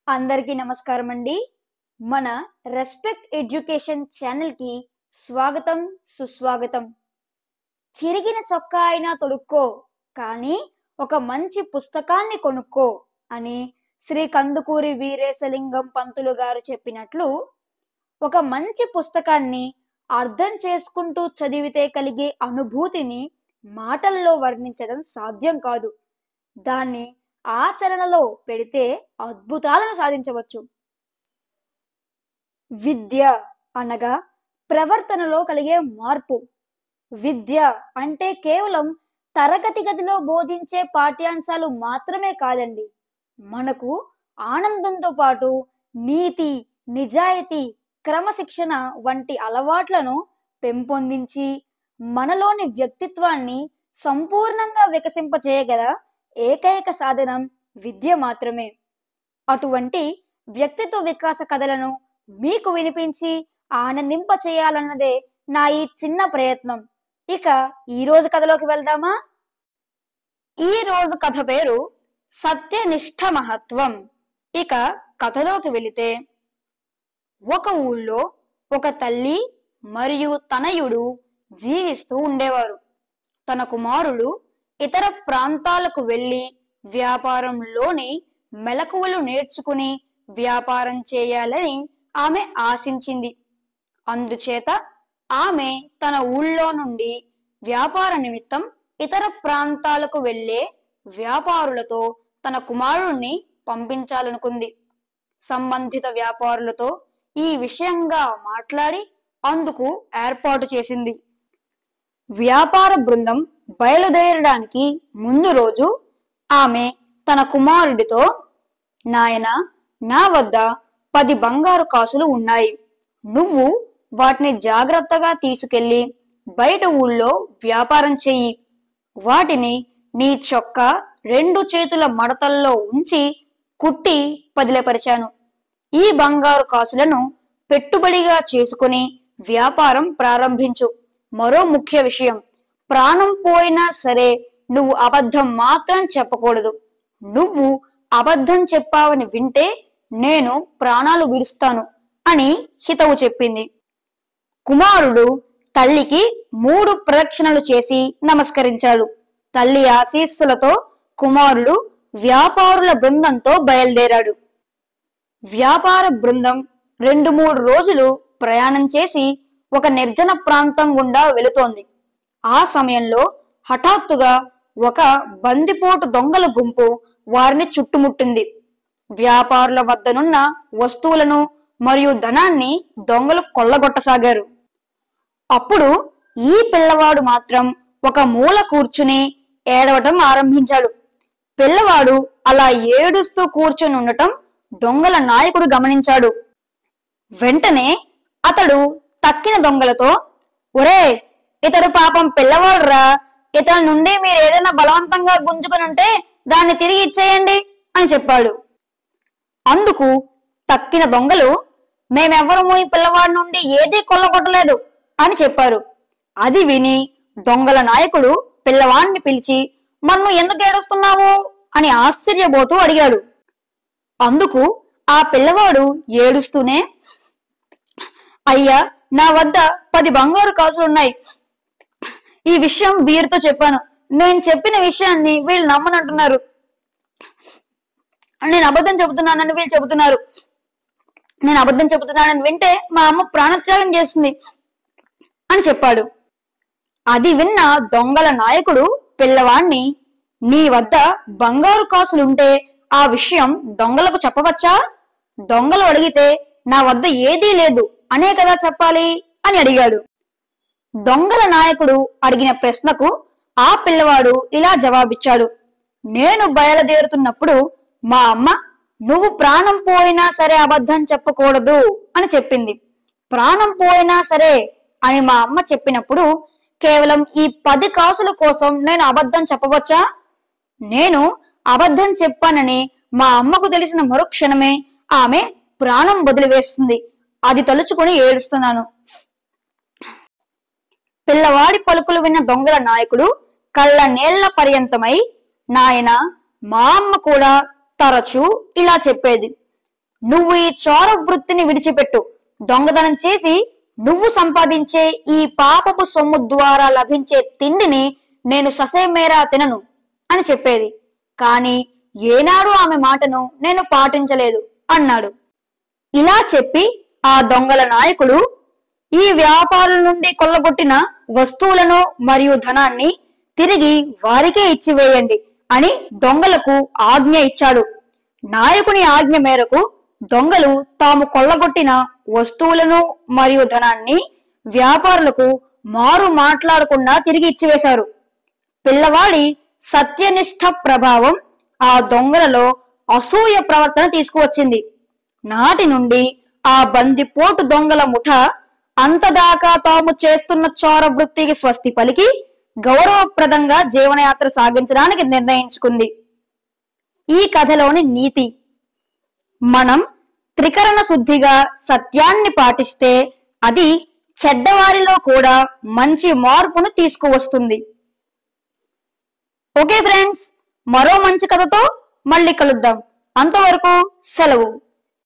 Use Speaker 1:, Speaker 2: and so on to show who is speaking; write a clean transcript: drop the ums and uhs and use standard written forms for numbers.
Speaker 1: అందరికీ నమస్కారం అండి. మన రెస్పెక్ట్ ఎడ్యుకేషన్ ఛానల్ కి స్వాగతం, సుస్వాగతం. చిరిగిన చొక్కా అయినా తొడుక్కో, కానీ ఒక మంచి పుస్తకాన్ని కొనుక్కో అని శ్రీ కందుకూరి వీరేశలింగం పంతులు గారు చెప్పినట్లు, ఒక మంచి పుస్తకాన్ని అర్థం చేసుకుంటూ చదివితే కలిగే అనుభూతిని మాటల్లో వర్ణించడం సాధ్యం కాదు. దాన్ని ఆచరణలో పెడితే అద్భుతాలను సాధించవచ్చు. విద్య అనగా ప్రవర్తనలో కలిగే మార్పు. విద్య అంటే కేవలం తరగతి గదిలో బోధించే పాఠ్యాంశాలు మాత్రమే కాదండి. మనకు ఆనందంతో పాటు నీతి, నిజాయితీ, క్రమశిక్షణ వంటి అలవాట్లను పెంపొందించి మనలోని వ్యక్తిత్వాన్ని సంపూర్ణంగా వికసింపచేయగల ఏకైక సాధనం విద్య మాత్రమే. అటువంటి వ్యక్తిత్వ వికాస కథలను మీకు వినిపించి ఆనందింప చేయాలన్నదే నా ఈ చిన్న ప్రయత్నం. ఇక ఈ రోజు కథలోకి వెళ్దామా? ఈ రోజు కథ పేరు సత్యనిష్ఠ మహత్వం. ఇక కథలోకి వెళితే, ఒక ఊళ్ళో ఒక తల్లి మరియు తనయుడు జీవిస్తూ ఉండేవారు. తన కుమారుడు ఇతర ప్రాంతాలకు వెళ్ళి వ్యాపారంలోని మెలకువలు నేర్చుకుని వ్యాపారం చేయాలని ఆమె ఆశించింది. అందుచేత ఆమె తన ఊళ్ళో నుండి వ్యాపార నిమిత్తం ఇతర ప్రాంతాలకు వెళ్ళే వ్యాపారులతో తన కుమారుణ్ణి పంపించాలనుకుంది. సంబంధిత వ్యాపారులతో ఈ విషయంగా మాట్లాడి అందుకు ఏర్పాటు చేసింది. వ్యాపార బృందం బయలుదేరడానికి ముందు రోజు ఆమె తన కుమారుడితో, నాయనా, నా వద్ద 10 బంగారు కాసులు ఉన్నాయి. నువ్వు వాటిని జాగ్రత్తగా తీసుకెళ్లి బయట ఊళ్ళో వ్యాపారం చెయ్యి. వాటిని నీ చొక్కా 2 చేతుల మడతల్లో ఉంచి కుట్టి పదిలపరిచాను. ఈ బంగారు కాసులను పెట్టుబడిగా చేసుకుని వ్యాపారం ప్రారంభించు. మరో ముఖ్య విషయం, ప్రాణం పోయినా సరే నువ్వు అబద్ధం మాత్రం చెప్పకూడదు. నువ్వు అబద్ధం చెప్పావని వింటే నేను ప్రాణాలు విడుస్తాను అని హితవు చెప్పింది. కుమారుడు తల్లికి 3 ప్రదక్షిణలు చేసి నమస్కరించాడు. తల్లి ఆశీస్సులతో కుమారుడు వ్యాపారుల బృందంతో బయలుదేరాడు. వ్యాపార బృందం 2-3 రోజులు ప్రయాణం చేసి ఒక నిర్జన ప్రాంతం గుండా వెళుతోంది. ఆ సమయంలో హఠాత్తుగా ఒక బందిపోటు దొంగల గుంపు వారిని చుట్టుముట్టింది. వ్యాపారుల వద్దనున్న వస్తువులను మరియు ధనాన్ని దొంగలు కొల్లగొట్టసాగారు. అప్పుడు ఈ పిల్లవాడు మాత్రం ఒక మూల కూర్చుని ఏడవటం ఆరంభించాడు. పిల్లవాడు అలా ఏడుస్తూ కూర్చుని ఉండటం దొంగల నాయకుడు గమనించాడు. వెంటనే అతడు తక్కిన దొంగలతో, ఒరే, ఇతడు పాపం పిల్లవాడురా, ఇతని నుండి మీరు ఏదైనా బలవంతంగా గుంజుకుని ఉంటే దాన్ని తిరిగి ఇచ్చేయండి అని చెప్పాడు. అందుకు తక్కిన దొంగలు, మేమెవ్వరము ఈ పిల్లవాడి నుండి ఏదీ కొల్లగొట్టలేదు అని చెప్పారు. అది విని దొంగల నాయకుడు పిల్లవాడిని పిలిచి, మన్ను ఎందుకు ఏడుస్తున్నావు అని ఆశ్చర్యపోతూ అడిగాడు. అందుకు ఆ పిల్లవాడు ఏడుస్తూనే, అయ్యా, నా వద్ద 10 బంగారు కాసులున్నాయి. ఈ విషయం వీరితో చెప్పాను. నేను చెప్పిన విషయాన్ని వీళ్ళు నమ్మనంటున్నారు. నేను అబద్ధం చెబుతున్నానని వీళ్ళు చెబుతున్నారు. నేను అబద్ధం చెబుతున్నానని వింటే మా అమ్మ ప్రాణత్యాగం చేస్తుంది అని చెప్పాడు. అది విన్న దొంగల నాయకుడు పిల్లవాణ్ణి, నీ వద్ద బంగారు కాసులుంటే ఆ విషయం దొంగలకు చెప్పవచ్చా? దొంగలు అడిగితే నా వద్ద ఏదీ లేదు అనే కదా చెప్పాలి అని అడిగాడు. దొంగల నాయకుడు అడిగిన ప్రశ్నకు ఆ పిల్లవాడు ఇలా జవాబిచ్చాడు, నేను బయలుదేరుతున్నప్పుడు మా అమ్మ నువ్వు ప్రాణం పోయినా సరే అబద్ధం చెప్పకూడదు అని చెప్పింది. ప్రాణం పోయినా సరే అని మా అమ్మ చెప్పినప్పుడు కేవలం ఈ 10 కాసుల కోసం నేను అబద్ధం చెప్పవచ్చా? నేను అబద్ధం చెప్పానని మా అమ్మకు తెలిసిన మరుక్షణమే ఆమె ప్రాణం వదిలివేస్తుంది. అది తలుచుకుని ఏడుస్తున్నాను. పిల్లవాడి పలుకులు విన్న దొంగల నాయకుడు కళ్ళ నీళ్ల పర్యంతమై, నాయనా, మా అమ్మ కూడా తరచూ ఇలా చెప్పేది, నువ్వు ఈ చోర వృత్తిని విడిచిపెట్టు. దొంగతనం చేసి నువ్వు సంపాదించే ఈ పాపపు సొమ్ము ద్వారా లభించే తిండిని నేను ససేమేరా తినను అని చెప్పేది. కాని ఏనాడు ఆమె మాటను నేను పాటించలేదు అన్నాడు. ఇలా చెప్పి ఆ దొంగల నాయకుడు ఈ వ్యాపారుల నుండి కొల్లగొట్టిన వస్తువులను మరియు ధనాన్ని తిరిగి వారికే ఇచ్చివేయండి అని దొంగలకు ఆజ్ఞ ఇచ్చాడు. నాయకుని ఆజ్ఞ మేరకు దొంగలు తాము కొల్లగొట్టిన వస్తువులను మరియు ధనాన్ని వ్యాపారులకు మారు మాట్లాడకుండా తిరిగి ఇచ్చివేశారు. పిల్లవాడి సత్యనిష్ట ప్రభావం ఆ దొంగలలో అసూయ ప్రవర్తన తీసుకువచ్చింది. నాటి నుండి ఆ బందిపోటు దొంగల ముఠ అంతదాకా తాము చేస్తున్న చోర వృత్తికి స్వస్తి పలికి గౌరవప్రదంగా జీవనయాత్ర సాగించడానికి నిర్ణయించుకుంది. ఈ కథలోని నీతి: మనం త్రికరణ శుద్ధిగా సత్యాన్ని పాటిస్తే అది చెడ్డవారిలో కూడా మంచి మార్పును తీసుకువస్తుంది. ఓకే ఫ్రెండ్స్, మరో మంచి కథతో మళ్ళీ కలుద్దాం. అంతవరకు సెలవు.